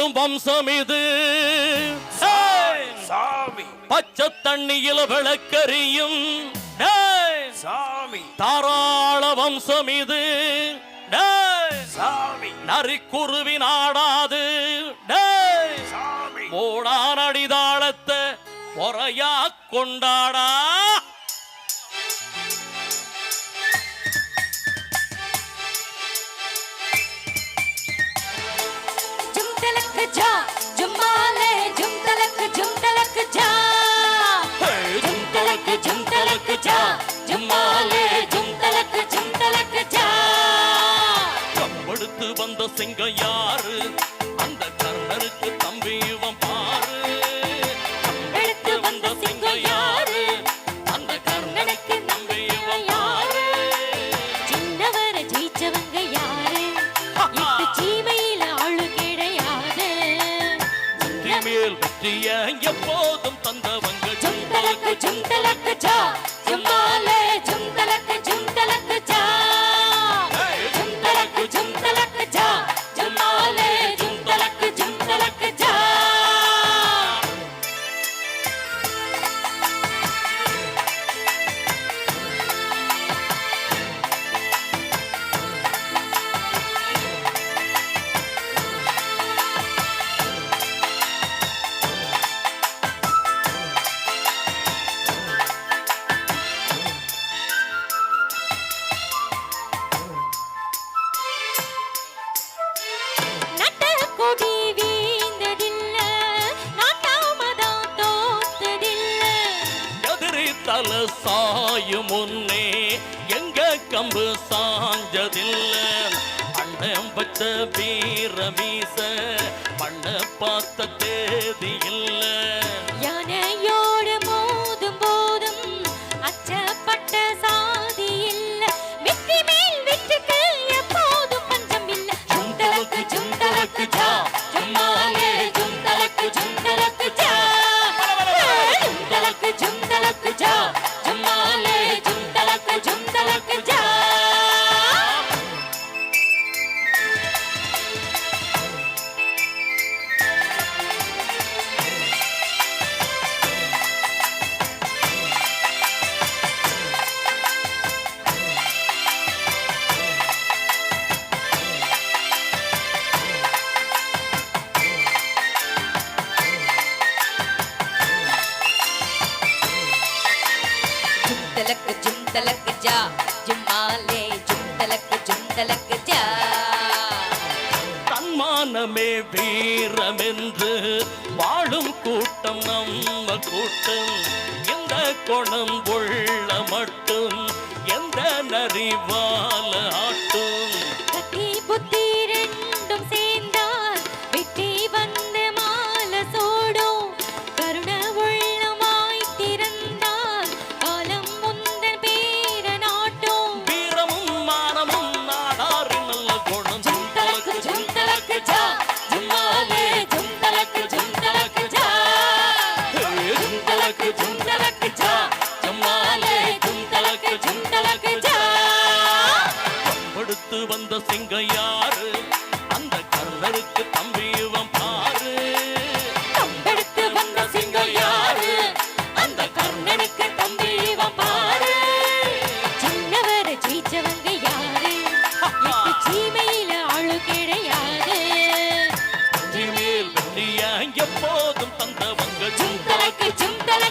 வாழும் வம்சம் இது. சாமி பச்சை தண்ணியில் விளக்கரியும் சாமி. தாராள வம்சம் இது. சாமி நரிக்குருவி நாடாது. சாமி ஓடான் அடிதாளத்தை முறையா கொண்டாடா. கம்பெடுத்து வந்த சிங்கம் யாரு? அந்த கர்ணனுக்கு தம்பி இவன் பாரு. கம்பெடுத்து வந்த சிங்கம் யாரு? அந்த கர்ணனுக்கு தம்பி இவன் பாரு. சின்னவர ஜெயிச்சவங்க யாரு? இப்ப சீமையில ஆளு கிடையாது. மேல் வெற்றிய எப்போதும் தந்தவங்க. ஜும்தலக்கு ஜும்தலக்கு ஜா ஜும்மாலே ஜும்தலக்கு ஜும்தலக்கு ஜா ஜும்தலக்கு ஜும்தலக்கு ஜா ஜும்மாலே ஜும்தலக்கு ஜும்தலக்கு ஜா. சாயும் முன்னே எங்க கம்பு சாஞ்சதில்ல. அண்ணன் பச்ச வீர மீச பண்ண பார்த்த தேதி இல்ல. யானையோடு மோதும் போதும் அச்சப்பட்ட சாதி இல்ல. வெற்றி மேல் வெற்றிக்கு எப்போதும் பஞ்சம் இல்ல. ஜும்தலக்கு ஜும்தலக்கு ஜா ஜும்மாலே ஜும்தலக்கு ஜும்தலக்கு ஜா ஜும்தலக்கு ஜும்தலக்கு ஜா ஜும்மாலே ஜும்தலக்கு ஜும்தலக்கு ஜா. ஜும்தலக்கு ஜும்தலக்கு ஜா ஜும்மாலே ஜும்தலக்கு ஜும்தலக்கு ஜா. தன்மானமே வீரமென்று வாழும் கூட்டம் நம்ம கூட்டம். எந்த குணம் உள்ள மட்டும் எந்த நரிவால ஆட்டும். கத்தி புத்தி ரெண்டும் சேர்ந்தால் வெற்றி வந்து மாலை சோடும். கருண உள்ளமாய் திறந்தால் காலம் முந்தன் பேர நாட்டும். வீரமும் மானமும் நாடாறு நல்ல குணம். ஜும்தலக்கு ஜும்தலக்கு ஜா ஜும்மாலே ஜும்தலக்கு ஜும்தலக்கு ஜா ஜும்தலக்கு ஜும்தலக்கு ஜா ஜும்மாலே ஜும்தலக்கு ஜும்தலக்கு ஜா. படுத்து வந்த சிங்கம் யாரு? அந்த கர்ணருக்கு தம்பி இவன் பாரு. கம்பெடுத்து வந்த சிங்கம் யாரு? அந்த கர்ணனுக்கு தம்பி இவன் பாரு. சின்னவர ஜெயிச்சவங்க யாரு? இப்ப சீமையில ஆளு கிடையாது. மேல் வெற்றிய எப்போதும் தந்தவங்க. ஜும்தலக்கு ஜும்தலக்கு